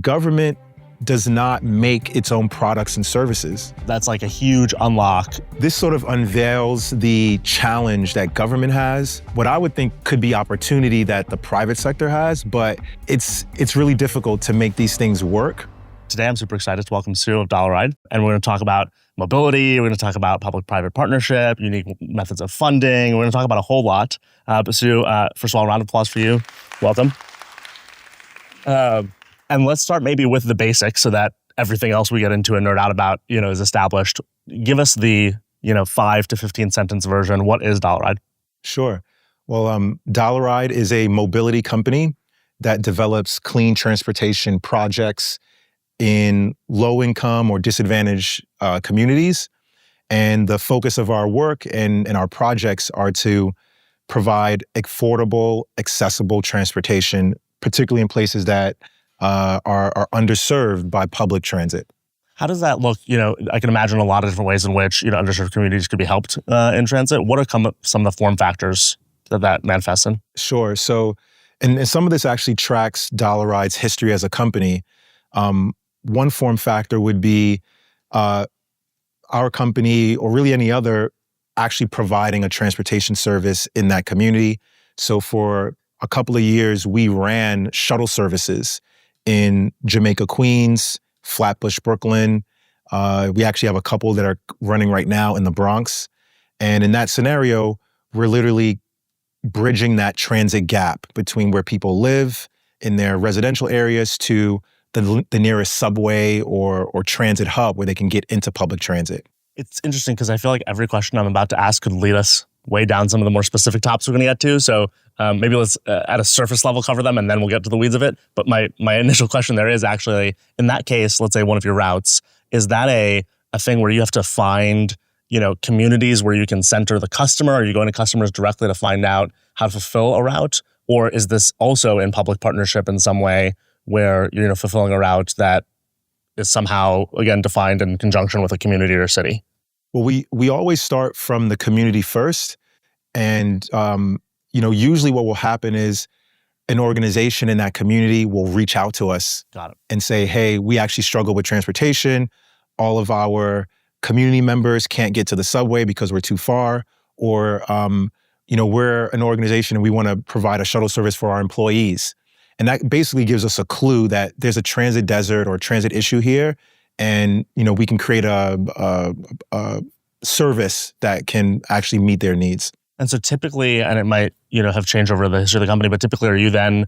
Government does not make its own products and services. That's like a huge unlock. This sort of unveils the challenge that government has, what I would think could be opportunity that the private sector has, but it's really difficult to make these things work. Today, I'm super excited to welcome Su of Dollaride, and we're going to talk about mobility, we're going to talk about public-private partnership, unique methods of funding, we're going to talk about a whole lot. But Su, first of all, a round of applause for you. Welcome. And let's start maybe with the basics so that everything else we get into and nerd out about, is established. Give us the, 5 to 15 sentence version. What is Dollaride? Sure. Well, Dollaride is a mobility company that develops clean transportation projects in low-income or disadvantaged communities. And the focus of our work and our projects are to provide affordable, accessible transportation, particularly in places that are underserved by public transit. How does that look? I can imagine a lot of different ways in which underserved communities could be helped in transit. What are some of the form factors that manifests in? Sure. So, and some of this actually tracks Dollaride's history as a company. One form factor would be our company, or really any other, actually providing a transportation service in that community. So for a couple of years, we ran shuttle services in Jamaica, Queens, Flatbush, Brooklyn. We actually have a couple that are running right now in the Bronx. And in that scenario, we're literally bridging that transit gap between where people live in their residential areas to the nearest subway or transit hub where they can get into public transit. It's interesting because I feel like every question I'm about to ask could lead us way down some of the more specific topics we're going to get to. So maybe let's at a surface level cover them and then we'll get to the weeds of it. But my initial question there is actually, in that case, let's say one of your routes, is that a thing where you have to find communities where you can center the customer? Are you going to customers directly to find out how to fulfill a route? Or is this also in public partnership in some way where you're fulfilling a route that is somehow, again, defined in conjunction with a community or city? Well, we always start from the community first. And, usually what will happen is an organization in that community will reach out to us and say, hey, we actually struggle with transportation. All of our community members can't get to the subway because we're too far. Or, we're an organization and we want to provide a shuttle service for our employees. And that basically gives us a clue that there's a transit desert or transit issue here. And, we can create a service that can actually meet their needs. And so typically, and it might, have changed over the history of the company, but typically are you then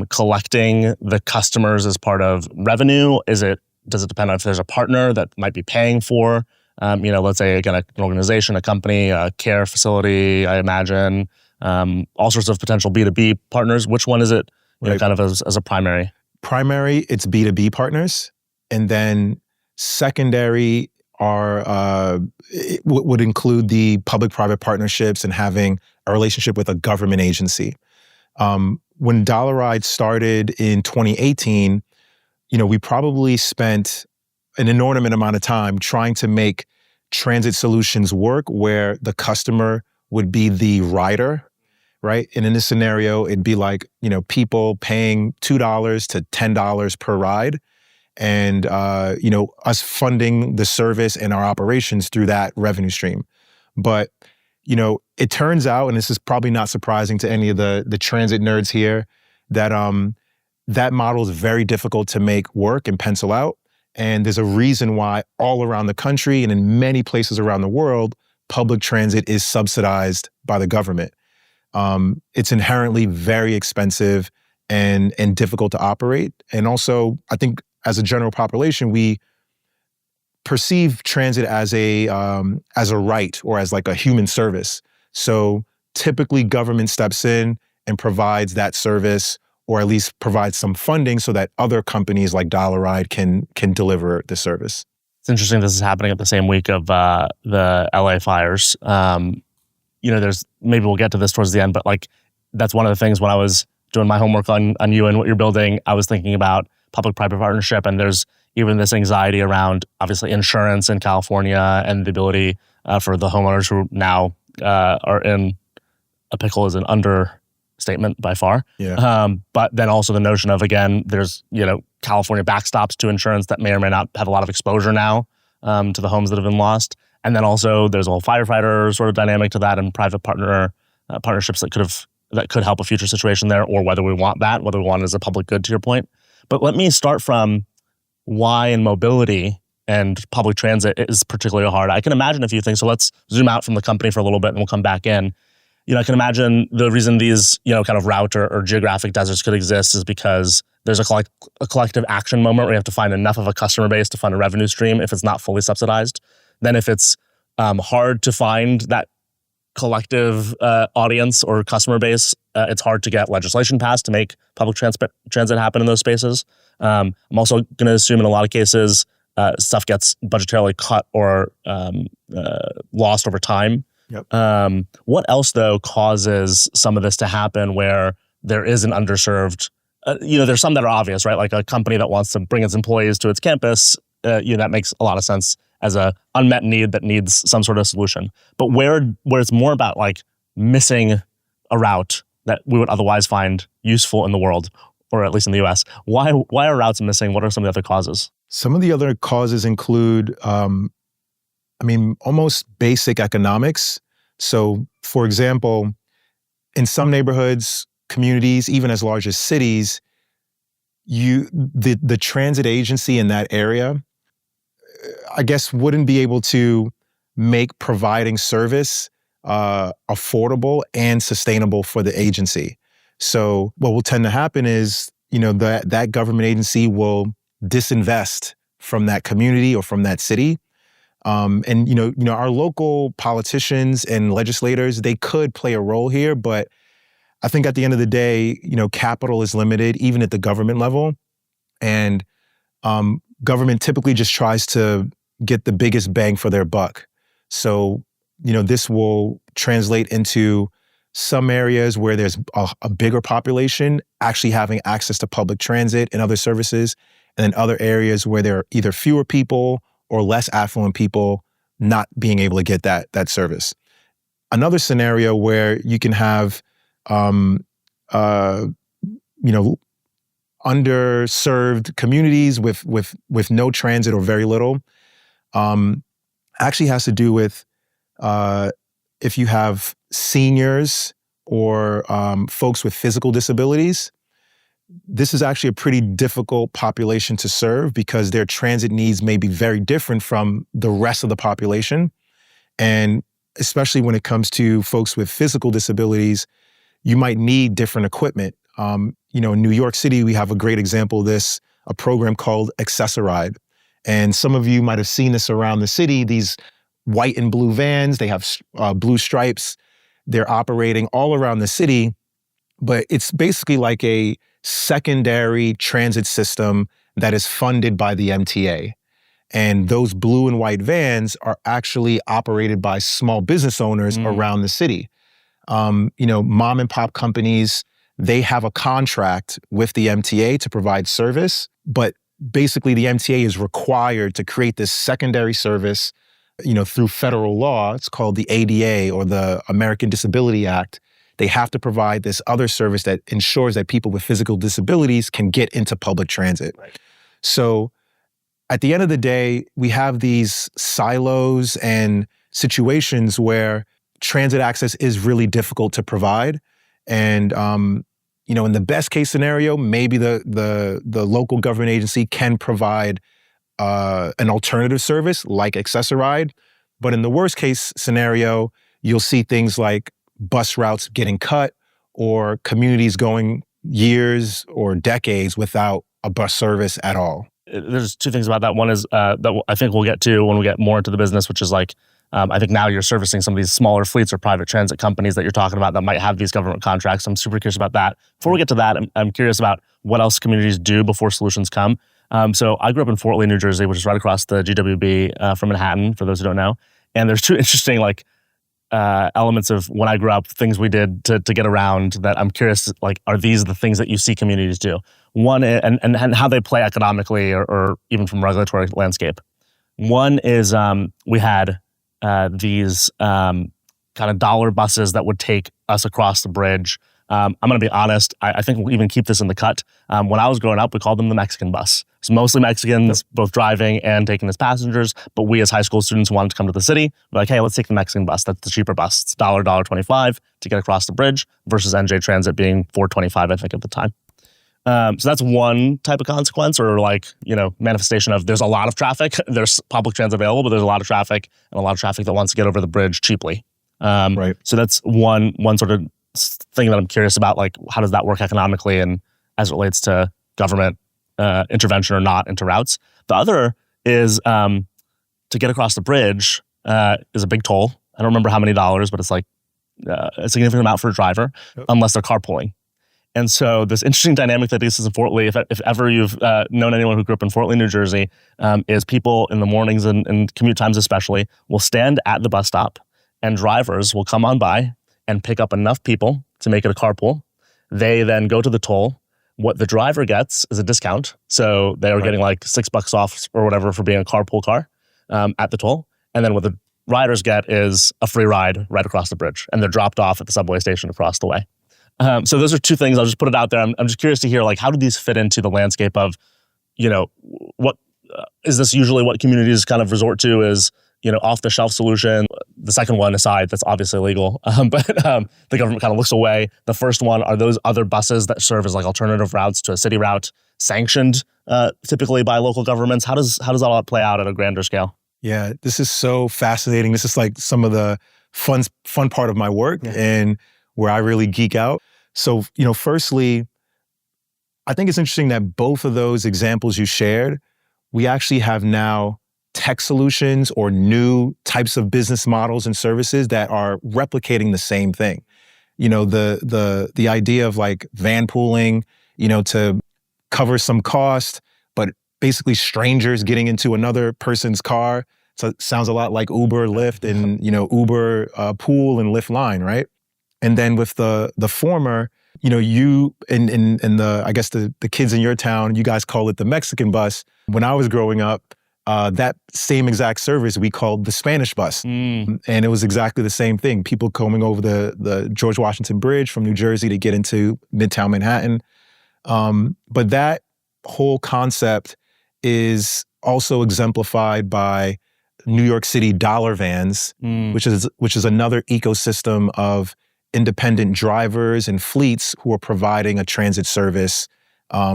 collecting the customers as part of revenue? Does it depend on if there's a partner that might be paying for, let's say, again, an organization, a company, a care facility, I imagine, all sorts of potential B2B partners. Which one is it, Right. kind of as a primary? Primary, it's B2B partners. And then secondary would include the public-private partnerships and having a relationship with a government agency. When Dollaride started in 2018, we probably spent an inordinate amount of time trying to make transit solutions work where the customer would be the rider, right? And in this scenario, it'd be like, people paying $2 to $10 per ride. And, us funding the service and our operations through that revenue stream. But, it turns out, and this is probably not surprising to any of the transit nerds here, that that model is very difficult to make work and pencil out. And there's a reason why all around the country and in many places around the world, public transit is subsidized by the government. It's inherently very expensive and difficult to operate. And also, I think, as a general population, we perceive transit as a right or as like a human service. So typically government steps in and provides that service, or at least provides some funding so that other companies like Dollaride can deliver the service. It's interesting this is happening at the same week of the LA fires. There's, maybe we'll get to this towards the end, but that's one of the things when I was doing my homework on you and what you're building, I was thinking about public-private partnership, and there's even this anxiety around, obviously, insurance in California and the ability for the homeowners who now are in a pickle is an understatement by far. Yeah. But then also the notion of, again, there's, California backstops to insurance that may or may not have a lot of exposure now to the homes that have been lost. And then also there's a whole firefighter sort of dynamic to that and private partnerships that could help a future situation there, or whether we want it as a public good, to your point. But let me start from why in mobility and public transit is particularly hard. I can imagine a few things. So let's zoom out from the company for a little bit and we'll come back in. I can imagine the reason these, kind of route or geographic deserts could exist is because there's a collective action moment where you have to find enough of a customer base to fund a revenue stream if it's not fully subsidized. Then if it's hard to find that collective audience or customer base, it's hard to get legislation passed to make public transit happen in those spaces. I'm also going to assume in a lot of cases, stuff gets budgetarily cut or lost over time. Yep. What else, though, causes some of this to happen where there is an underserved, there's some that are obvious, right? Like a company that wants to bring its employees to its campus, that makes a lot of sense as a unmet need that needs some sort of solution. But where it's more about like missing a route that we would otherwise find useful in the world, or at least in the US, why are routes missing? What are some of the other causes? Some of the other causes include, almost basic economics. So, for example, in some neighborhoods, communities, even as large as cities, the transit agency in that area, I guess, wouldn't be able to make providing service affordable and sustainable for the agency. So what will tend to happen is, that government agency will disinvest from that community or from that city. And our local politicians and legislators, they could play a role here, but I think at the end of the day, capital is limited, even at the government level. And government typically just tries to get the biggest bang for their buck. So, this will translate into some areas where there's a bigger population actually having access to public transit and other services, and then other areas where there are either fewer people or less affluent people not being able to get that service. Another scenario where you can have, underserved communities with no transit or very little, actually has to do with if you have seniors or folks with physical disabilities. This is actually a pretty difficult population to serve because their transit needs may be very different from the rest of the population. And especially when it comes to folks with physical disabilities, you might need different equipment. In New York City, we have a great example of this, a program called Accessoride. And some of you might have seen this around the city, these white and blue vans, they have blue stripes. They're operating all around the city, but it's basically like a secondary transit system that is funded by the MTA. And those blue and white vans are actually operated by small business owners around the city. Mom and pop companies, they have a contract with the MTA to provide service, but basically the MTA is required to create this secondary service, through federal law. It's called the ADA or the American Disability Act. They have to provide this other service that ensures that people with physical disabilities can get into public transit. Right. So at the end of the day, we have these silos and situations where transit access is really difficult to provide. And, in the best case scenario, maybe the local government agency can provide an alternative service like Accessoride. But in the worst case scenario, you'll see things like bus routes getting cut or communities going years or decades without a bus service at all. There's two things about that. One is that I think we'll get to when we get more into the business, which is like, I think now you're servicing some of these smaller fleets or private transit companies that you're talking about that might have these government contracts. I'm super curious about that. Before we get to that, I'm curious about what else communities do before solutions come. So I grew up in Fort Lee, New Jersey, which is right across the GWB from Manhattan, for those who don't know. And there's two interesting elements of when I grew up, things we did to get around that I'm curious, are these the things that you see communities do? One, and how they play economically or even from regulatory landscape. One is we had these kind of dollar buses that would take us across the bridge I'm going to be honest. I think we'll even keep this in the cut. When I was growing up, we called them the Mexican bus. It's mostly Mexicans, both driving and taking as passengers. But we as high school students wanted to come to the city. We're like, hey, let's take the Mexican bus. That's the cheaper bus. It's $1.25 to get across the bridge versus NJ Transit being $4.25, I think, at the time. So that's one type of consequence or manifestation of there's a lot of traffic. There's public transit available, but there's a lot of traffic and a lot of traffic that wants to get over the bridge cheaply. Right. So that's one sort of thing that I'm curious about, like how does that work economically and as it relates to government intervention or not into routes. The other is to get across the bridge is a big toll. I don't remember how many dollars, but it's like a significant amount for a driver unless they're carpooling. And so this interesting dynamic that exists in Fort Lee, if ever you've known anyone who grew up in Fort Lee, New Jersey, is people in the mornings and commute times especially will stand at the bus stop and drivers will come on by and pick up enough people to make it a carpool. They then go to the toll. What the driver gets is a discount. So they're getting like $6 off or whatever for being a carpool car at the toll. And then what the riders get is a free ride right across the bridge. And they're dropped off at the subway station across the way. So those are two things. I'll just put it out there. I'm just curious to hear, like, how do these fit into the landscape of, what is this usually what communities kind of resort to is, off-the-shelf solution. The second one aside, that's obviously illegal, but the government kind of looks away. The first one are those other buses that serve as like alternative routes to a city route, sanctioned typically by local governments. How does all that play out at a grander scale? Yeah, this is so fascinating. This is like some of the fun part of my work and where I really geek out. So, firstly, I think it's interesting that both of those examples you shared, we actually have now tech solutions or new types of business models and services that are replicating the same thing. The idea of like van pooling, to cover some cost, but basically strangers getting into another person's car. So it sounds a lot like Uber, Lyft, and Uber Pool and Lyft Line, right? And then with the former, you and the I guess the kids in your town, you guys call it the Mexican bus. When I was growing up, that same exact service we called the Spanish bus. And it was exactly the same thing. People coming over the George Washington Bridge from New Jersey to get into Midtown Manhattan. But that whole concept is also exemplified by New York City dollar vans, which is another ecosystem of independent drivers and fleets who are providing a transit service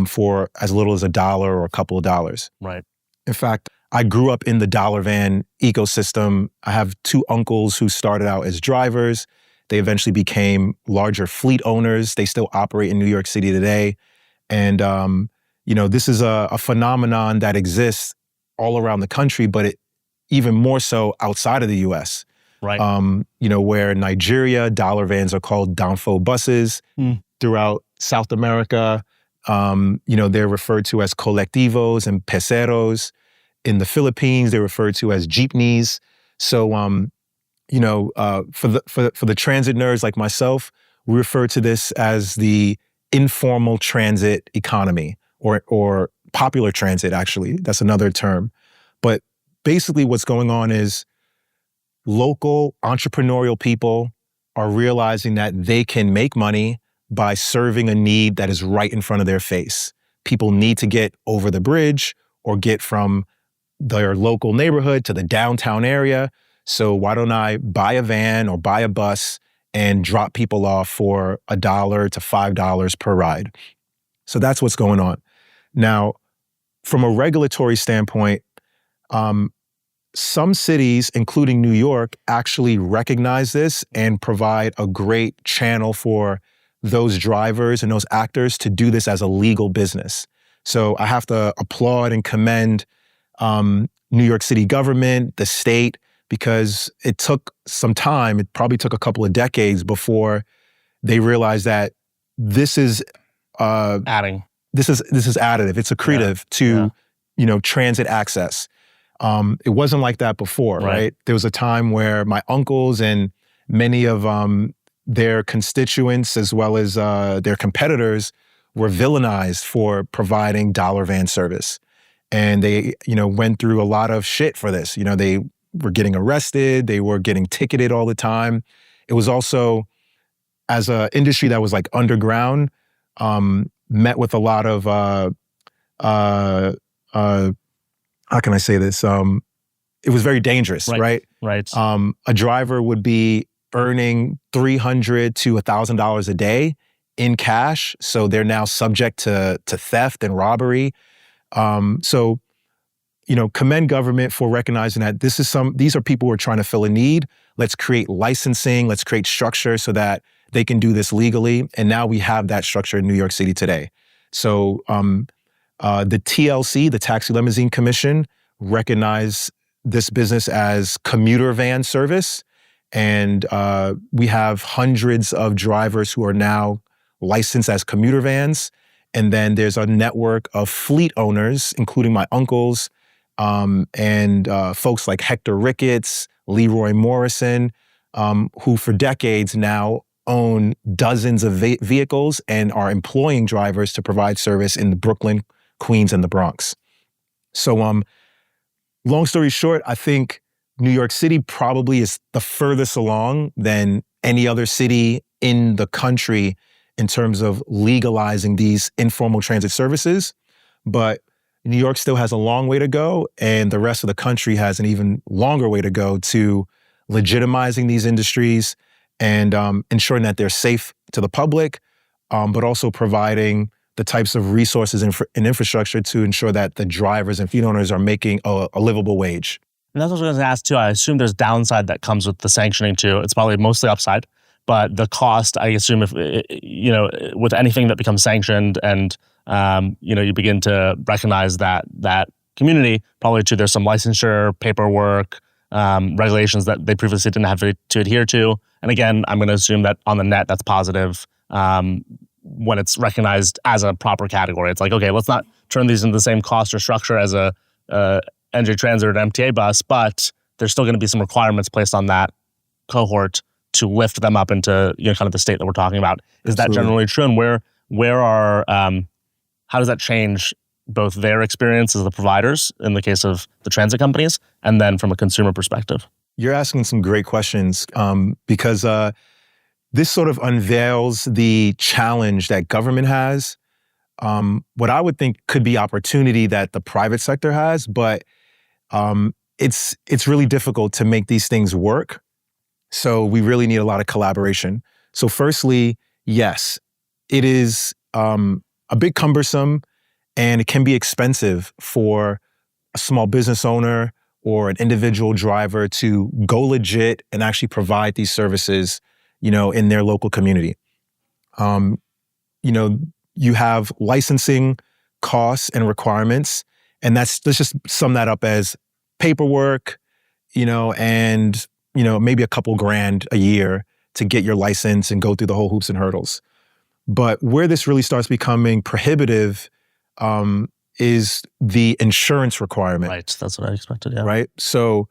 for as little as $1 or a couple of dollars. Right. In fact, I grew up in the dollar van ecosystem. I have two uncles who started out as drivers. They eventually became larger fleet owners. They still operate in New York City today. And, this is a phenomenon that exists all around the country, but even more so outside of the U.S. Right. Where in Nigeria, dollar vans are called Danfo buses. Throughout South America, they're referred to as colectivos and peceros. In the Philippines, they're referred to as jeepneys. So, for the transit nerds like myself, we refer to this as the informal transit economy or popular transit, actually. That's another term. But basically what's going on is local entrepreneurial people are realizing that they can make money by serving a need that is right in front of their face. People need to get over the bridge or get from their local neighborhood to the downtown area. So why don't I buy a van or buy a bus and drop people off for $1 to $5 per ride? So that's what's going on. Now, from a regulatory standpoint, some cities, including New York, actually recognize this and provide a great channel for those drivers and those actors to do this as a legal business. So I have to applaud and commend New York City government, the state, because it took some time. It probably took a couple of decades before they realized that this is adding. This is additive. It's accretive to transit access. It wasn't like that before, right? There was a time where my uncles and many of their constituents, as well as their competitors, were villainized for providing dollar van service. And they, went through a lot of shit for this. They were getting arrested. They were getting ticketed all the time. It was also as an industry that was like underground, met with a lot of, how can I say this? It was very dangerous, right? Right. A driver would be earning $300 to $1,000 a day in cash. So they're now subject to theft and robbery. So, commend government for recognizing that these are people who are trying to fill a need. Let's create licensing, let's create structure so that they can do this legally. And now we have that structure in New York City today. So the TLC, the Taxi Limousine Commission, recognized this business as commuter van service. And we have hundreds of drivers who are now licensed as commuter vans. And then there's a network of fleet owners, including my uncles, and folks like Hector Ricketts, Leroy Morrison, who for decades now own dozens of vehicles and are employing drivers to provide service in Brooklyn, Queens, and the Bronx. So long story short, I think New York City probably is the furthest along than any other city in the country in terms of legalizing these informal transit services. But New York still has a long way to go, and the rest of the country has an even longer way to go to legitimizing these industries and ensuring that they're safe to the public, but also providing the types of resources and infrastructure to ensure that the drivers and fleet owners are making a livable wage. And that's what I was going to ask too. I assume there's downside that comes with the sanctioning too. It's probably mostly upside, but the cost, I assume, if with anything that becomes sanctioned and you begin to recognize that community, probably too, there's some licensure, paperwork, regulations that they previously didn't have to adhere to. And again, I'm going to assume that on the net, that's positive when it's recognized as a proper category. It's like, okay, let's not turn these into the same cost or structure as a NJ Transit or an MTA bus, but there's still going to be some requirements placed on that cohort to lift them up into kind of the state that we're talking about. Is Absolutely. that generally true? And where are how does that change both their experience as the providers in the case of the transit companies, and then from a consumer perspective? You're asking some great questions because this sort of unveils the challenge that government has, what I would think could be opportunity that the private sector has, but it's really difficult to make these things work. So we really need a lot of collaboration. So firstly, yes, it is a bit cumbersome and it can be expensive for a small business owner or an individual driver to go legit and actually provide these services, in their local community. You have licensing costs and requirements, and let's just sum that up as paperwork, and maybe a couple grand a year to get your license and go through the whole hoops and hurdles. But where this really starts becoming prohibitive is the insurance requirement. Right, that's what I expected, yeah. Right? So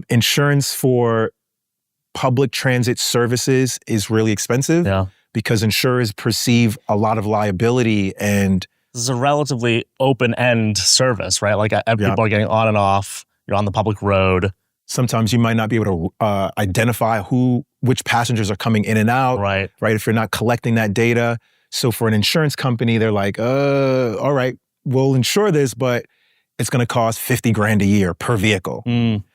insurance for public transit services is really expensive because insurers perceive a lot of liability, and this is a relatively open-end service, right? Like people are getting on and off, you're on the public road. Sometimes you might not be able to identify which passengers are coming in and out, right? If you're not collecting that data. So for an insurance company, they're like, all right, we'll insure this, but it's going to cost 50 grand a year per vehicle.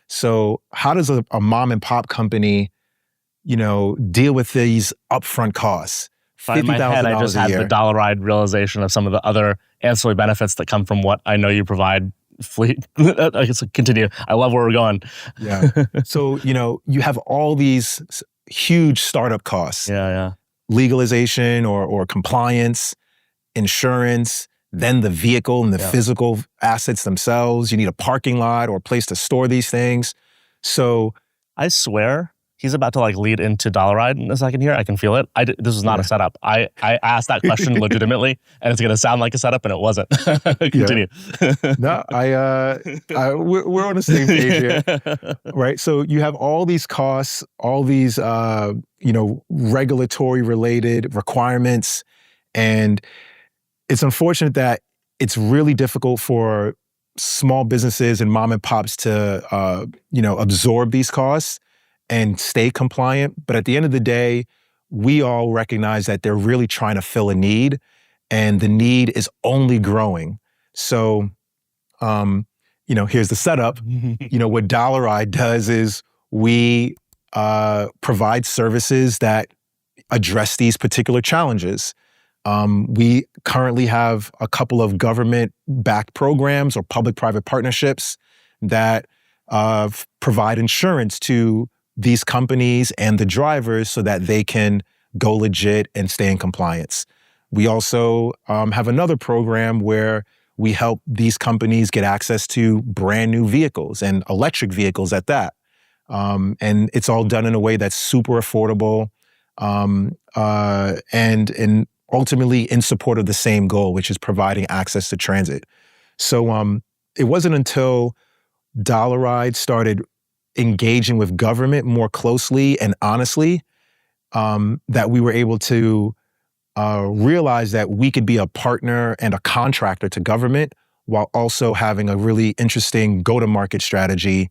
So how does a mom and pop company, deal with these upfront costs? In my head, I just had the Dollaride realization of some of the other ancillary benefits that come from what I know you provide. Fleet. I guess continue. I love where we're going. Yeah. So, you have all these huge startup costs. Yeah. Legalization or compliance, insurance, then the vehicle and the physical assets themselves. You need a parking lot or a place to store these things. So I swear he's about to lead into Dollaride in a second here. I can feel it. This was not a setup. I asked that question legitimately, and it's going to sound like a setup, and it wasn't. Continue. No, we're on the same page here, right? So you have all these costs, all these regulatory related requirements, and it's unfortunate that it's really difficult for small businesses and mom and pops to absorb these costs and stay compliant. But at the end of the day, we all recognize that they're really trying to fill a need, and the need is only growing. So, here's the setup. What Dollaride does is we provide services that address these particular challenges. We currently have a couple of government-backed programs or public-private partnerships that provide insurance to these companies and the drivers so that they can go legit and stay in compliance. We also have another program where we help these companies get access to brand new vehicles and electric vehicles at that. And it's all done in a way that's super affordable and ultimately in support of the same goal, which is providing access to transit. So it wasn't until Dollaride started engaging with government more closely and honestly that we were able to realize that we could be a partner and a contractor to government while also having a really interesting go-to-market strategy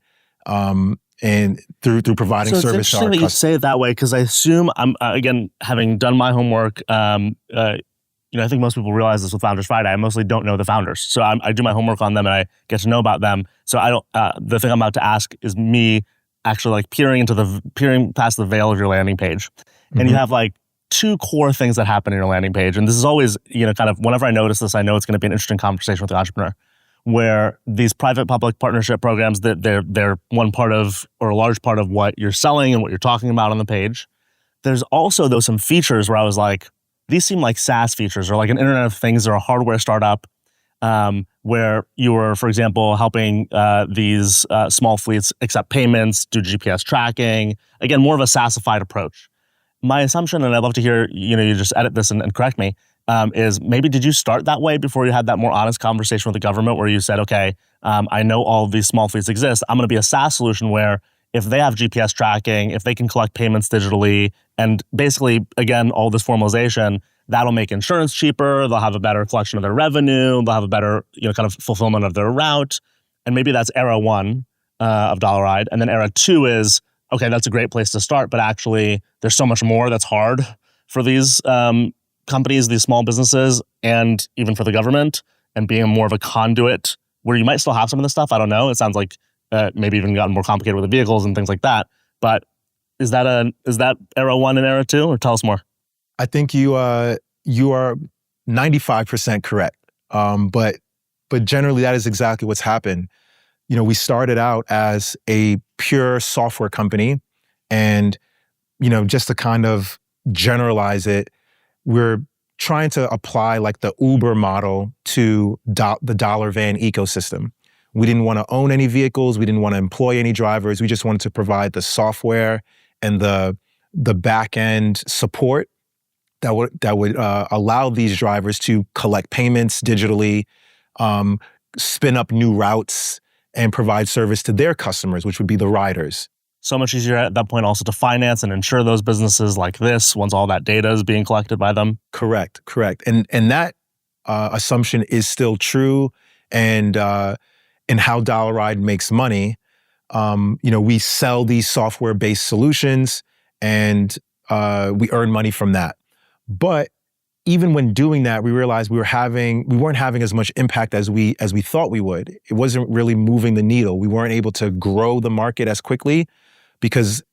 and through providing service to our customers. So it's interesting that you say it that way, because I assume, I'm again, having done my homework, I think most people realize this with Founders Friday. I mostly don't know the founders. So I do my homework on them and I get to know about them. So I don't, the thing I'm about to ask is me actually like peering past the veil of your landing page. And you have like two core things that happen in your landing page. And this is always, kind of whenever I notice this, I know it's going to be an interesting conversation with the entrepreneur, where these private-public partnership programs, that they're one part of, or a large part of what you're selling and what you're talking about on the page. There's also, though, some features where I was like, these seem like SaaS features or like an Internet of Things or a hardware startup, where you were, for example, helping these small fleets accept payments, do GPS tracking. Again, more of a SaaSified approach. My assumption, and I'd love to hear, you just edit this and correct me, is maybe did you start that way before you had that more honest conversation with the government where you said, okay, I know all of these small fleets exist. I'm going to be a SaaS solution where if they have GPS tracking, if they can collect payments digitally, and basically, again, all this formalization, that'll make insurance cheaper. They'll have a better collection of their revenue. They'll have a better, kind of fulfillment of their route. And maybe that's era one of Dollaride. And then era two is, okay, that's a great place to start, but actually there's so much more that's hard for these companies, these small businesses, and even for the government, and being more of a conduit where you might still have some of this stuff. I don't know. It sounds like maybe even gotten more complicated with the vehicles and things like that. But is that era one and era two, or tell us more? I think you are 95% correct. But generally that is exactly what's happened. We started out as a pure software company, and just to kind of generalize it, we're trying to apply like the Uber model to the dollar van ecosystem. We didn't want to own any vehicles. We didn't want to employ any drivers. We just wanted to provide the software and the back end support that would allow these drivers to collect payments digitally, spin up new routes, and provide service to their customers, which would be the riders. So much easier at that point also to finance and insure those businesses like this once all that data is being collected by them. Correct. And that assumption is still true. And how Dollaride makes money, we sell these software-based solutions and we earn money from that. But even when doing that, we realized we weren't having as much impact as we thought we would. It wasn't really moving the needle. We weren't able to grow the market as quickly because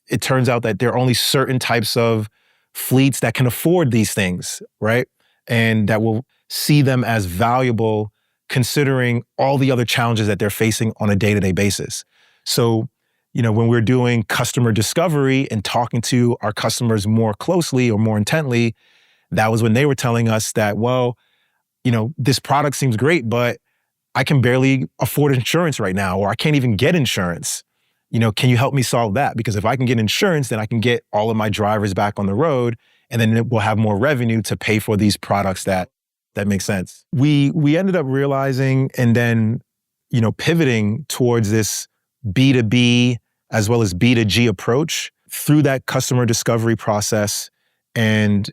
it turns out that there are only certain types of fleets that can afford these things, right? And that will see them as valuable considering all the other challenges that they're facing on a day-to-day basis. So, when we're doing customer discovery and talking to our customers more closely or more intently, that was when they were telling us that, well, this product seems great, but I can barely afford insurance right now, or I can't even get insurance. Can you help me solve that? Because if I can get insurance, then I can get all of my drivers back on the road, and then we'll have more revenue to pay for these products that makes sense. We ended up realizing and then, pivoting towards this B2B as well as B2G approach through that customer discovery process. And,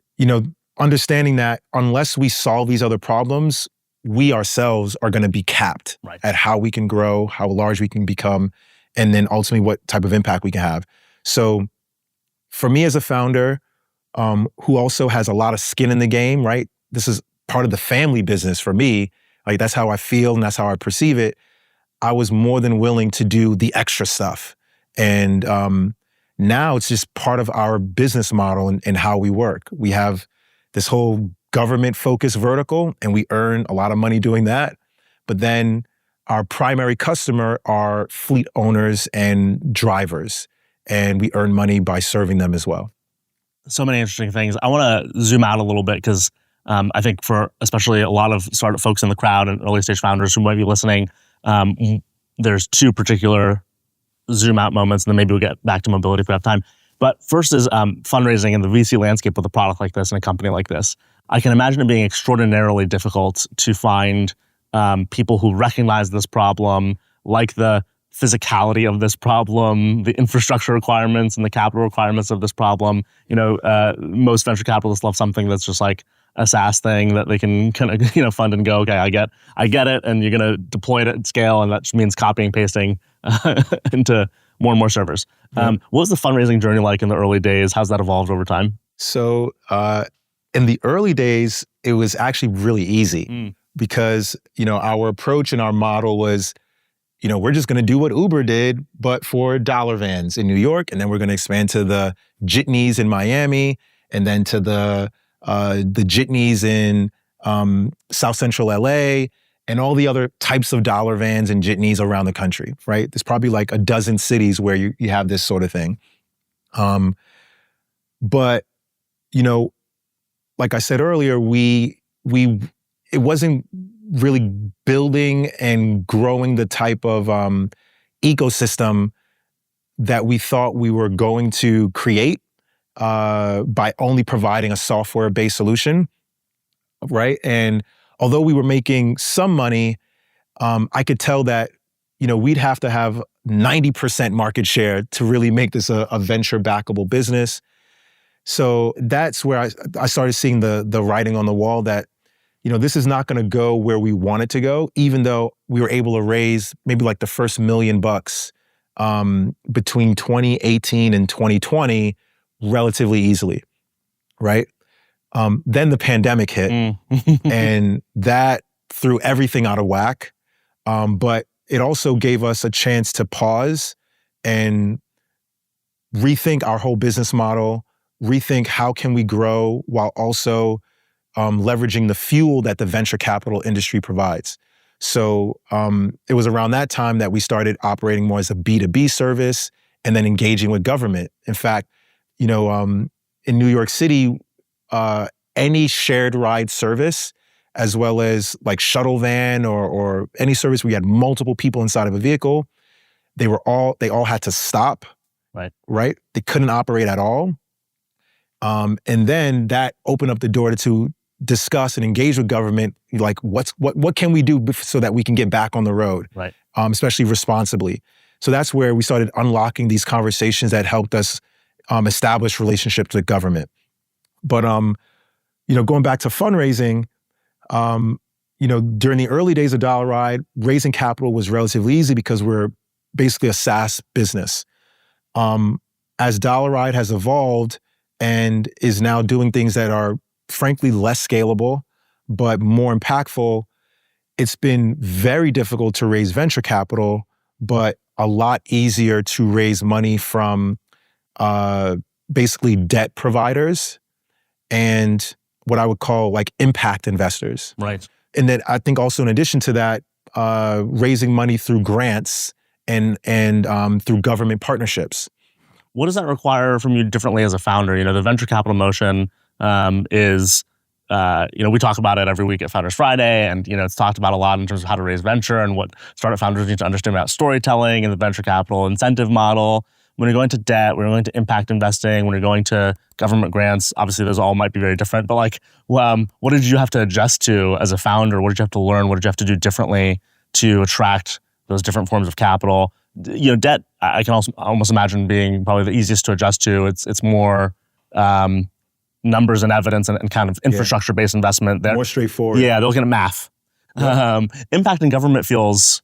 understanding that unless we solve these other problems, we ourselves are going to be capped at how we can grow, how large we can become, and then ultimately what type of impact we can have. So for me as a founder, who also has a lot of skin in the game, right? This is part of the family business for me. Like that's how I feel and that's how I perceive it. I was more than willing to do the extra stuff. And now it's just part of our business model and how we work. We have this whole government-focused vertical, and we earn a lot of money doing that. But then our primary customer are fleet owners and drivers, and we earn money by serving them as well. So many interesting things. I want to zoom out a little bit because I think for especially a lot of startup folks in the crowd and early stage founders who might be listening, there's two particular zoom out moments, and then maybe we'll get back to mobility if we have time. But first is fundraising in the VC landscape with a product like this and a company like this. I can imagine it being extraordinarily difficult to find people who recognize this problem, like the physicality of this problem, the infrastructure requirements and the capital requirements of this problem. Most venture capitalists love something that's just like a SaaS thing that they can kind of fund and go, okay, I get it, and you're going to deploy it at scale, and that just means copying and pasting into more and more servers. What was the fundraising journey like in the early days? How's that evolved over time? So in the early days, it was actually really easy because our approach and our model was, we're just going to do what Uber did, but for dollar vans in New York, and then we're going to expand to the jitneys in Miami, and then to the jitneys in South Central LA, and all the other types of dollar vans and jitneys around the country, right? There's probably like a dozen cities where you have this sort of thing. But, like I said earlier, it wasn't really building and growing the type of ecosystem that we thought we were going to create by only providing a software-based solution, right? And although we were making some money, I could tell that, we'd have to have 90% market share to really make this a venture-backable business. So that's where I started seeing the writing on the wall that, this is not going to go where we want it to go, even though we were able to raise maybe like the first $1 million between 2018 and 2020 relatively easily, right? Then the pandemic hit, and that threw everything out of whack. But it also gave us a chance to pause and rethink our whole business model, rethink how can we grow while also leveraging the fuel that the venture capital industry provides. So it was around that time that we started operating more as a B2B service and then engaging with government. In fact, in New York City, any shared ride service, as well as like shuttle van or any service where you had multiple people inside of a vehicle, they all had to stop. Right? They couldn't operate at all. And then that opened up the door to discuss and engage with government, like what can we do so that we can get back on the road, right? Especially responsibly. So that's where we started unlocking these conversations that helped us establish relationships with government. But going back to fundraising, during the early days of Dollaride, raising capital was relatively easy because we're basically a SaaS business. As Dollaride has evolved and is now doing things that are frankly less scalable, but more impactful, it's been very difficult to raise venture capital, but a lot easier to raise money from basically debt providers and what I would call like impact investors. Right. And then I think also in addition to that, raising money through grants and through government partnerships. What does that require from you differently as a founder? The venture capital motion is, we talk about it every week at Founders Friday, and it's talked about a lot in terms of how to raise venture and what startup founders need to understand about storytelling and the venture capital incentive model. When you're going to debt, when you're going to impact investing, when you're going to government grants, obviously those all might be very different. But what did you have to adjust to as a founder? What did you have to learn? What did you have to do differently to attract those different forms of capital? Debt, I can also almost imagine being probably the easiest to adjust to. It's more numbers and evidence and kind of infrastructure-based investment. More straightforward. Yeah, they're looking at math. Yeah. Impacting government feels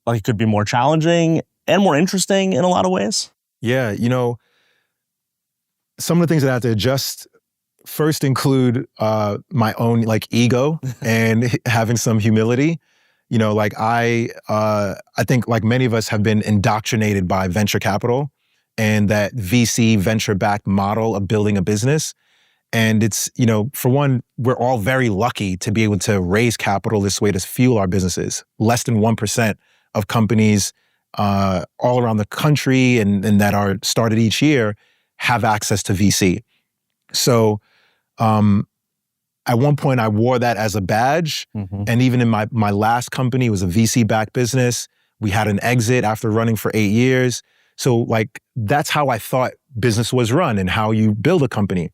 like it could be more challenging and more interesting in a lot of ways. Yeah, some of the things that I had to adjust first include my own like ego and having some humility. Like I think like many of us have been indoctrinated by venture capital and that VC venture-backed model of building a business. And it's, for one, we're all very lucky to be able to raise capital this way to fuel our businesses. Less than 1% of companies all around the country and that are started each year have access to VC. So at one point I wore that as a badge. Mm-hmm. And even in my last company, it was a VC-backed business. We had an exit after running for 8 years. So like, that's how I thought business was run and how you build a company.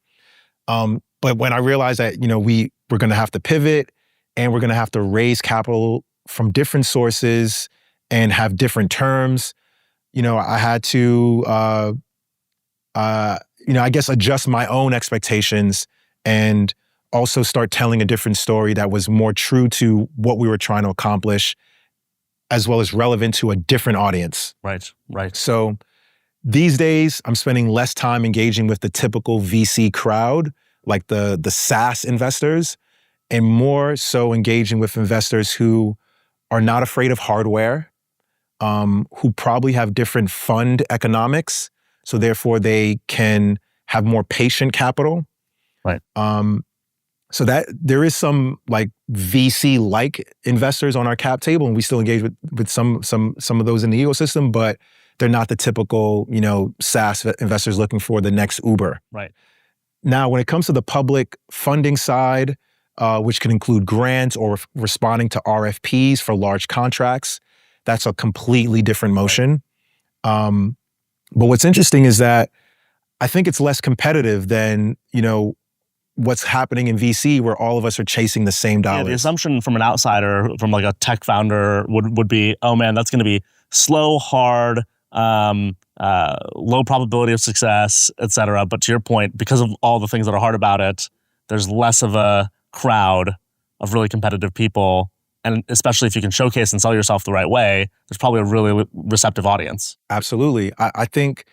But when I realized that, we were going to have to pivot and we're going to have to raise capital from different sources and have different terms, I had to, I guess adjust my own expectations and also start telling a different story that was more true to what we were trying to accomplish, as well as relevant to a different audience. Right. So these days, I'm spending less time engaging with the typical VC crowd, like the SaaS investors, and more so engaging with investors who are not afraid of hardware, who probably have different fund economics, so therefore they can have more patient capital. Right. So that there is some like VC-like investors on our cap table, and we still engage with some of those in the ecosystem, but they're not the typical, SaaS investors looking for the next Uber. Right. Now, when it comes to the public funding side, which can include grants or responding to RFPs for large contracts, that's a completely different motion. But what's interesting is that I think it's less competitive than, what's happening in VC, where all of us are chasing the same dollars. Yeah, the assumption from an outsider, from like a tech founder, would be, oh man, that's going to be slow, hard, low probability of success, et cetera. But to your point, because of all the things that are hard about it, there's less of a crowd of really competitive people. And especially if you can showcase and sell yourself the right way, there's probably a really receptive audience. Absolutely. I think,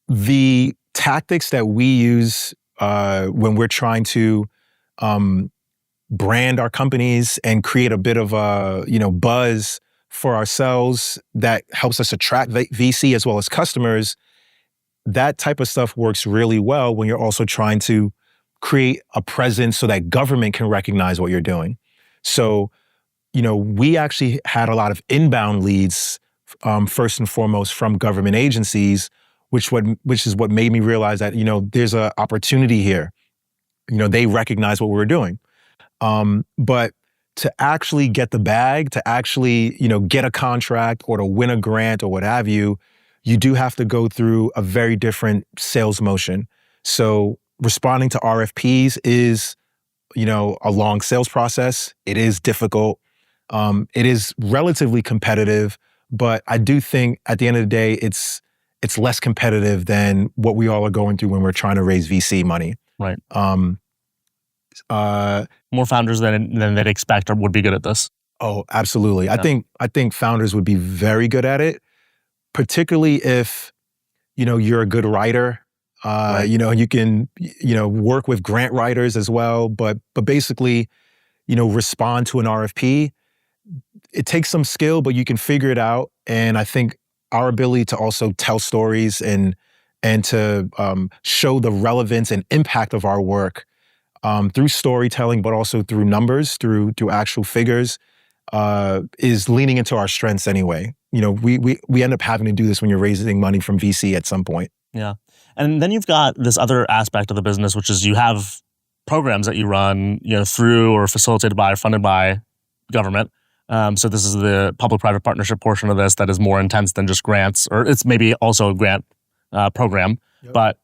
the tactics that we use when we're trying to brand our companies and create a bit of a buzz for ourselves that helps us attract VC as well as customers, that type of stuff works really well when you're also trying to create a presence so that government can recognize what you're doing. So, we actually had a lot of inbound leads, first and foremost from government agencies, which is what made me realize that, there's an opportunity here. They recognize what we were doing. But to actually get the bag, to actually, get a contract or to win a grant or what have you, you do have to go through a very different sales motion. So responding to RFPs is, a long sales process. It is difficult. It is relatively competitive, but I do think at the end of the day, it's less competitive than what we all are going through when we're trying to raise VC money. Right. More founders than they'd expect would be good at this. Oh, absolutely. Yeah. I think founders would be very good at it, particularly if, you're a good writer. Right. You can, work with grant writers as well, but basically, respond to an RFP. It takes some skill, but you can figure it out. And I think our ability to also tell stories and to show the relevance and impact of our work through storytelling, but also through numbers, through actual figures, is leaning into our strengths anyway. We end up having to do this when you're raising money from VC at some point. Yeah. And then you've got this other aspect of the business, which is you have programs that you run, through or facilitated by or funded by government. So this is the public-private partnership portion of this that is more intense than just grants, or it's maybe also a grant program, yep. But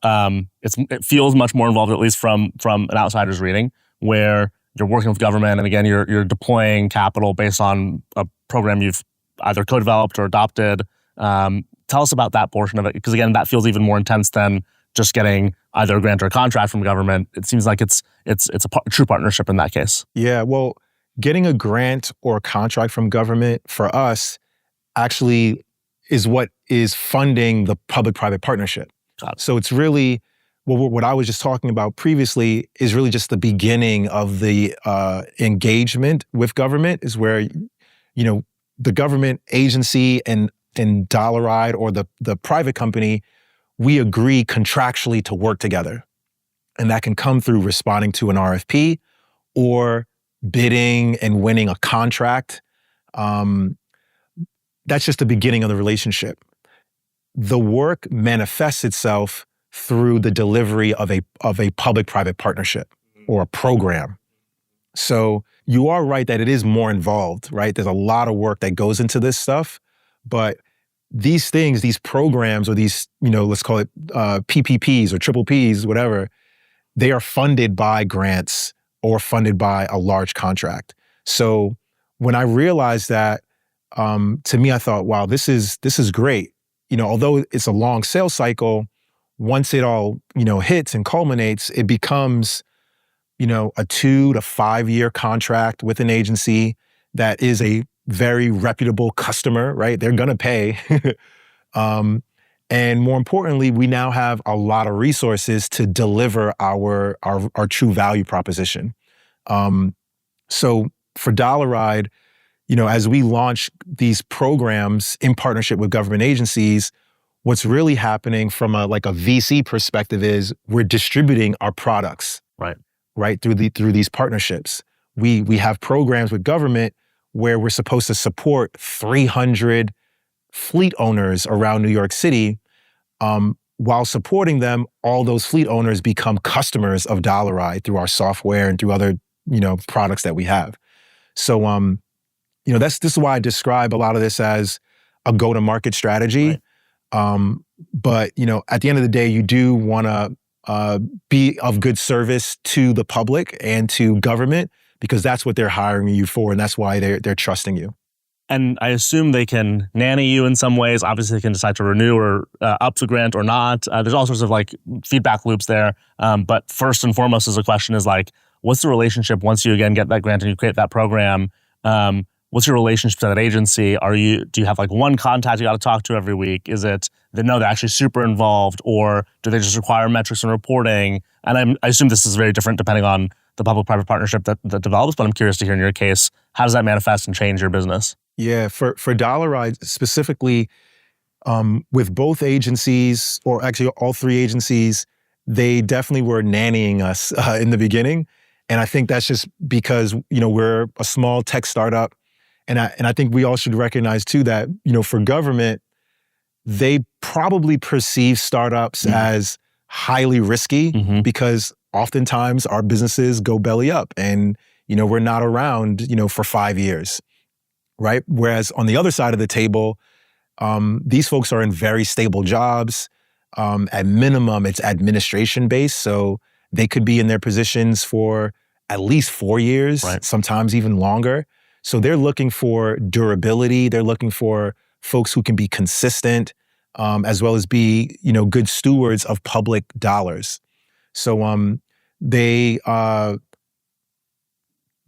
it feels much more involved, at least from an outsider's reading, where you're working with government, and again, you're deploying capital based on a program you've either co-developed or adopted. Tell us about that portion of it, because again, that feels even more intense than just getting either a grant or a contract from government. It seems like it's a true partnership in that case. Yeah, well, getting a grant or a contract from government for us actually is what is funding the public-private partnership. Got it. So it's really well, what I was just talking about previously is really just the beginning of the engagement with government, is where, the government agency and Dollaride, or the private company, we agree contractually to work together. And that can come through responding to an RFP or bidding and winning a contract. That's just the beginning of the relationship. The work manifests itself through the delivery of a public-private partnership or a program. So you are right that it is more involved, right? There's a lot of work that goes into this stuff, but these things, these programs, or these, let's call it PPPs or triple Ps, whatever, they are funded by grants or funded by a large contract. So when I realized that, to me, I thought, wow, this is great. Although it's a long sales cycle, once it all, hits and culminates, it becomes, a 2 to 5 year contract with an agency that is a very reputable customer, right? They're going to pay. And more importantly, we now have a lot of resources to deliver our true value proposition. So for Dollaride, as we launch these programs in partnership with government agencies, what's really happening from a VC perspective is we're distributing our products, right through these partnerships. We have programs with government where we're supposed to support 300 fleet owners around New York City. While supporting them, all those fleet owners become customers of Dollaride through our software and through other, products that we have. So, this is why I describe a lot of this as a go-to-market strategy. Right. But, at the end of the day, you do want to be of good service to the public and to government, because that's what they're hiring you for, and that's why they're trusting you. And I assume they can nanny you in some ways. Obviously, they can decide to renew or up the grant or not. There's all sorts of feedback loops there. But first and foremost, as a question is what's the relationship once you again get that grant and you create that program? What's your relationship to that agency? Do you have one contact you got to talk to every week? Is it that they're actually super involved, or do they just require metrics and reporting? And I assume this is very different depending on the public-private partnership that develops, but I'm curious to hear in your case, how does that manifest and change your business? Yeah, for Dollaride specifically, with both agencies, or actually all three agencies, they definitely were nannying us in the beginning. And I think that's just because, we're a small tech startup. And I think we all should recognize too that, for government, they probably perceive startups as highly risky because oftentimes our businesses go belly up and, we're not around, for 5 years. Right. Whereas on the other side of the table, these folks are in very stable jobs. At minimum, it's administration based. So they could be in their positions for at least 4 years, sometimes even longer. So they're looking for durability. They're looking for folks who can be consistent, as well as be, good stewards of public dollars. So they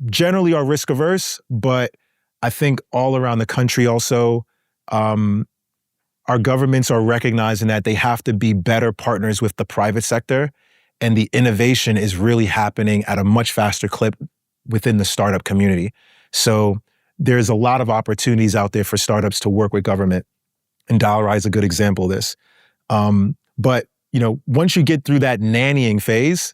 generally are risk averse, but I think all around the country also, our governments are recognizing that they have to be better partners with the private sector, and the innovation is really happening at a much faster clip within the startup community. So there's a lot of opportunities out there for startups to work with government, and Dollaride is a good example of this. But once you get through that nannying phase,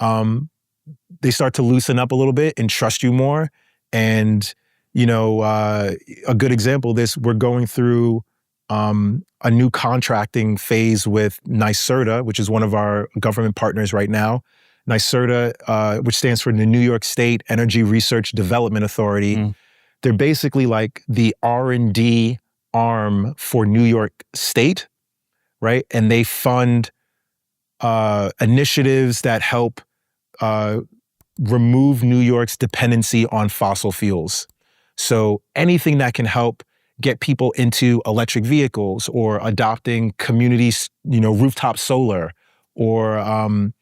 they start to loosen up a little bit and trust you more. And a good example of this, we're going through a new contracting phase with NYSERDA, which is one of our government partners right now. NYSERDA, which stands for the New York State Energy Research Development Authority. They're basically like the R&D arm for New York State, right? And they fund initiatives that help remove New York's dependency on fossil fuels. So anything that can help get people into electric vehicles, or adopting communities, rooftop solar, or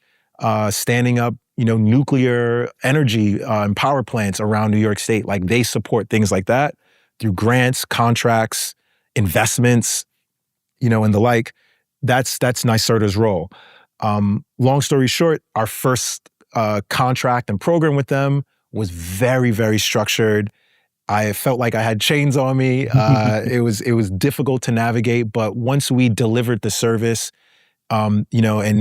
standing up, nuclear energy and power plants around New York State. They support things like that through grants, contracts, investments, and the like. That's NYSERDA's role. Long story short, our first contract and program with them was very, very structured. I felt like I had chains on me. It was difficult to navigate, but once we delivered the service, and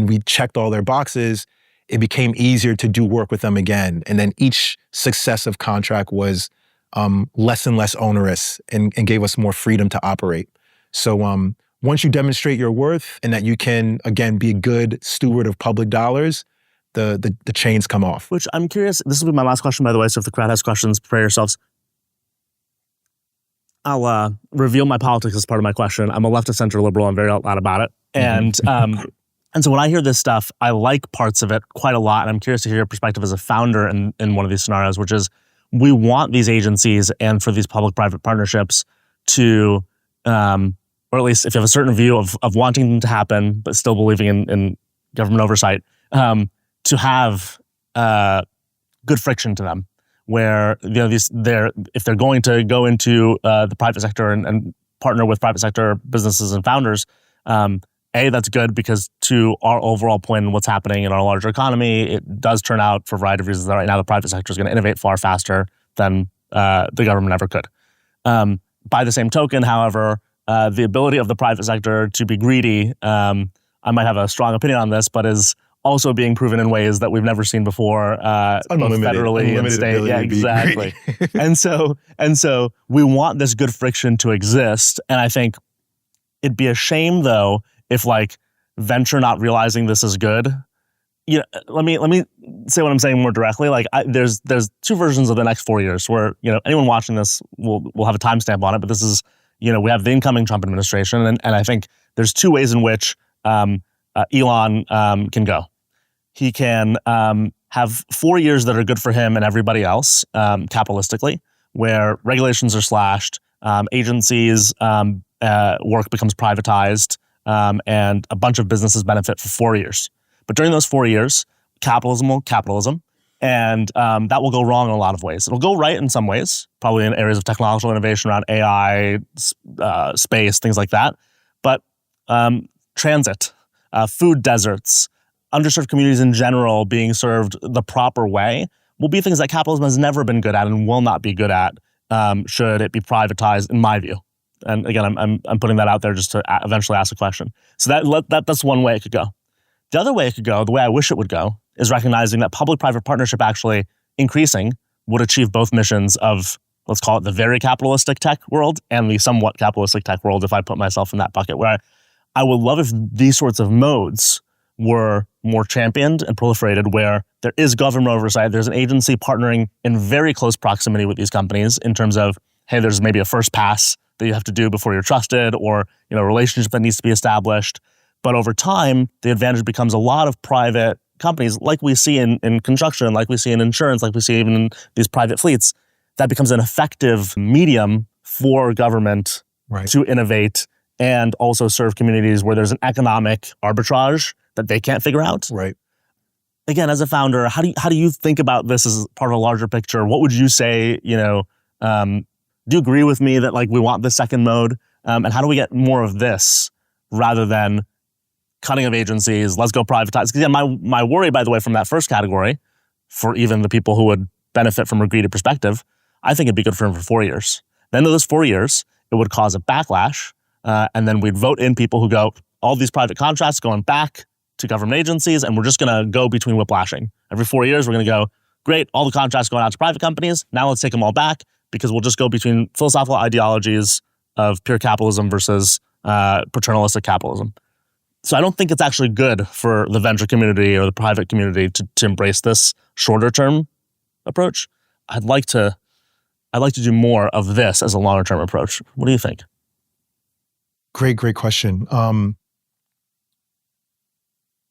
we checked all their boxes, it became easier to do work with them again. And then each successive contract was less and less onerous and gave us more freedom to operate. So once you demonstrate your worth and that you can, again, be a good steward of public dollars, the chains come off. Which I'm curious, this will be my last question, by the way, so if the crowd has questions, prepare yourselves. I'll reveal my politics as part of my question. I'm a left of center liberal. I'm very out loud about it. And so when I hear this stuff, I like parts of it quite a lot. And I'm curious to hear your perspective as a founder in one of these scenarios, which is we want these agencies and for these public-private partnerships to, or at least if you have a certain view of wanting them to happen, but still believing in government oversight, to have good friction to them. Where if they're going to go into the private sector and partner with private sector businesses and founders, that's good because to our overall point in what's happening in our larger economy, it does turn out for a variety of reasons that right now the private sector is going to innovate far faster than the government ever could. By the same token, however, the ability of the private sector to be greedy, I might have a strong opinion on this, but is also being proven in ways that we've never seen before, both federally and state. Yeah, exactly. and so we want this good friction to exist. And I think it'd be a shame though if venture not realizing this is good. Let me say what I'm saying more directly. There's two versions of the next 4 years where anyone watching this will have a timestamp on it. But this is we have the incoming Trump administration, and I think there's two ways in which Elon can go. He can have 4 years that are good for him and everybody else, capitalistically, where regulations are slashed, agencies' work becomes privatized, and a bunch of businesses benefit for 4 years. But during those 4 years, capitalism, and that will go wrong in a lot of ways. It'll go right in some ways, probably in areas of technological innovation around AI, space, things like that. But transit, food deserts, underserved communities in general being served the proper way will be things that capitalism has never been good at and will not be good at should it be privatized, in my view. And again, I'm putting that out there just to eventually ask a question. So that's one way it could go. The other way it could go, the way I wish it would go, is recognizing that public-private partnership actually increasing would achieve both missions of, let's call it the very capitalistic tech world and the somewhat capitalistic tech world, if I put myself in that bucket, where I would love if these sorts of modes were more championed and proliferated, where there is government oversight, there's an agency partnering in very close proximity with these companies in terms of, hey, there's maybe a first pass that you have to do before you're trusted, or a relationship that needs to be established. But over time, the advantage becomes a lot of private companies, like we see in construction, like we see in insurance, like we see even in these private fleets, that becomes an effective medium for government to innovate and also serve communities where there's an economic arbitrage that they can't figure out. Right. Again, as a founder, how do you think about this as part of a larger picture? What would you say, do you agree with me that we want this second mode? And how do we get more of this rather than cutting of agencies, let's go privatize? Because my worry, by the way, from that first category, for even the people who would benefit from a greedy perspective, I think it'd be good for him for 4 years. Then to those 4 years, it would cause a backlash. And then we'd vote in people who go, all these private contracts going back to government agencies, and we're just going to go between whiplashing. Every 4 years, we're going to go, great, all the contracts going out to private companies. Now let's take them all back because we'll just go between philosophical ideologies of pure capitalism versus paternalistic capitalism. So I don't think it's actually good for the venture community or the private community to embrace this shorter term approach. I'd like to do more of this as a longer term approach. What do you think? Great question.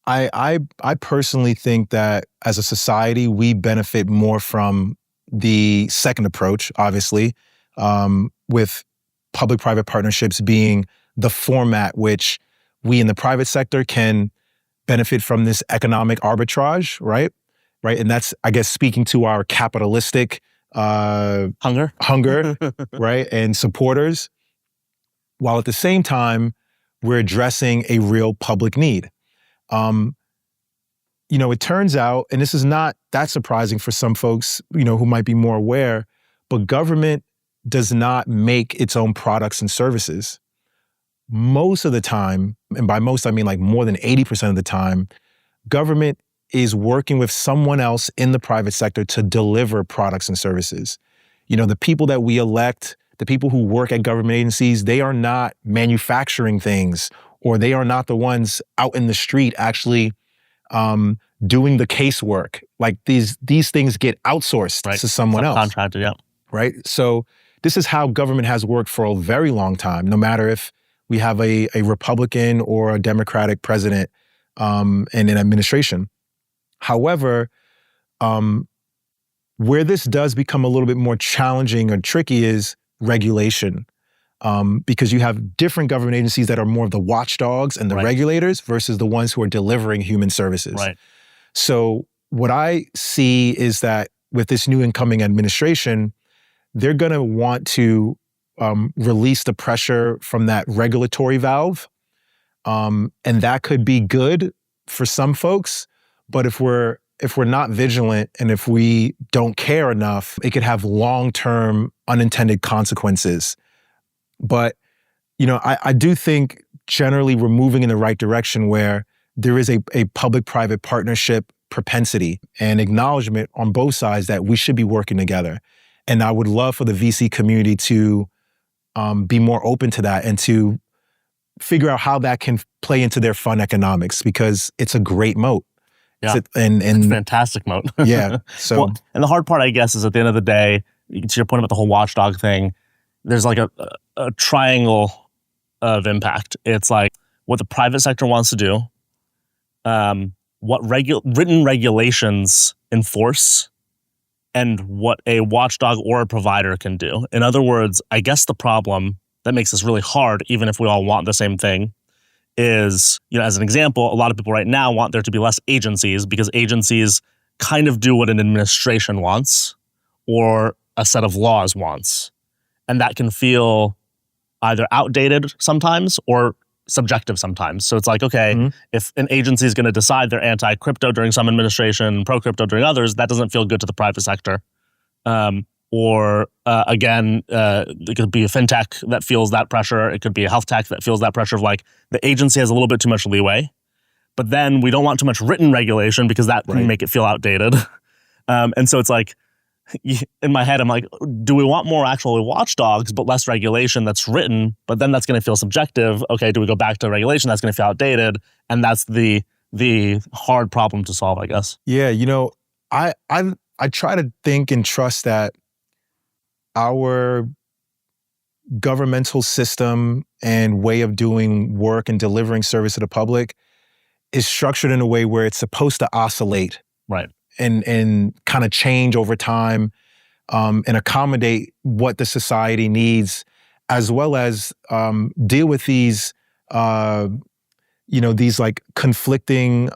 I personally think that as a society, we benefit more from the second approach, obviously, with public-private partnerships being the format which we in the private sector can benefit from this economic arbitrage, right? And that's, I guess, speaking to our capitalistic hunger, right? And supporters, while at the same time, we're addressing a real public need. it turns out, and this is not that surprising for some folks, who might be more aware, but government does not make its own products and services. Most of the time, and by most I mean like more than 80% of the time, government is working with someone else in the private sector to deliver products and services. The people that we elect, the people who work at government agencies, they are not manufacturing things, or they are not the ones out in the street actually doing the casework. Like these things get outsourced to someone else. Contracted, yeah. Right? So this is how government has worked for a very long time, no matter if we have a Republican or a Democratic president and an administration. However, where this does become a little bit more challenging or tricky is regulation. Because you have different government agencies that are more of the watchdogs and the regulators versus the ones who are delivering human services. Right. So what I see is that with this new incoming administration, they're going to want to release the pressure from that regulatory valve. And that could be good for some folks. But if we're not vigilant and if we don't care enough, it could have long-term unintended consequences. But, I do think generally we're moving in the right direction where there is a public-private partnership propensity and acknowledgement on both sides that we should be working together. And I would love for the VC community to be more open to that and to figure out how that can play into their fund economics, because it's a great moat. Yeah, it's a fantastic moat. Yeah. So, and the hard part, I guess, is at the end of the day, to your point about the whole watchdog thing, there's like a triangle of impact. It's like what the private sector wants to do, what written regulations enforce, and what a watchdog or a provider can do. In other words, I guess the problem that makes this really hard, even if we all want the same thing, is, as an example, a lot of people right now want there to be less agencies because agencies kind of do what an administration wants or a set of laws wants. And that can feel either outdated sometimes or subjective sometimes. So it's like, okay, if an agency is going to decide they're anti-crypto during some administration, pro-crypto during others, that doesn't feel good to the private sector. Again, it could be a fintech that feels that pressure. It could be a health tech that feels that pressure of like the agency has a little bit too much leeway. But then we don't want too much written regulation because that can make it feel outdated. And so it's like, in my head, I'm like, do we want more actual watchdogs, but less regulation that's written? But then that's going to feel subjective. Okay, do we go back to regulation that's going to feel outdated? And that's the hard problem to solve, I guess. Yeah, I try to think and trust that our governmental system and way of doing work and delivering service to the public is structured in a way where it's supposed to oscillate. Right. And kind of change over time and accommodate what the society needs, as well as deal with these, these like conflicting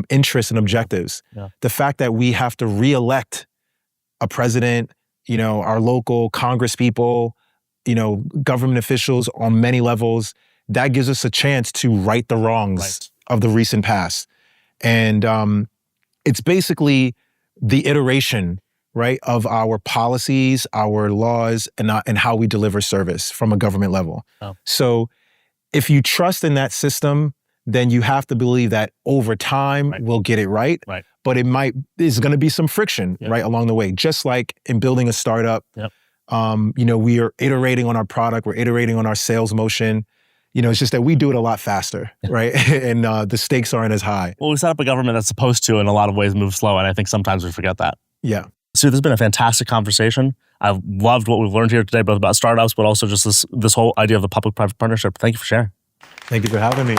interests and objectives. Yeah. The fact that we have to re-elect a president, our local Congress people, government officials on many levels, that gives us a chance to right the wrongs of the recent past. And it's basically the iteration, right, of our policies, our laws, and how we deliver service from a government level. Oh. So if you trust in that system, then you have to believe that over time we'll get it right. Right. But there's going to be some friction right along the way. Just like in building a startup, we are iterating on our product, we're iterating on our sales motion. It's just that we do it a lot faster, right? And the stakes aren't as high. Well, we set up a government that's supposed to, in a lot of ways, move slow. And I think sometimes we forget that. Yeah. So this has been a fantastic conversation. I've loved what we've learned here today, both about startups, but also just this whole idea of the public-private partnership. Thank you for sharing. Thank you for having me.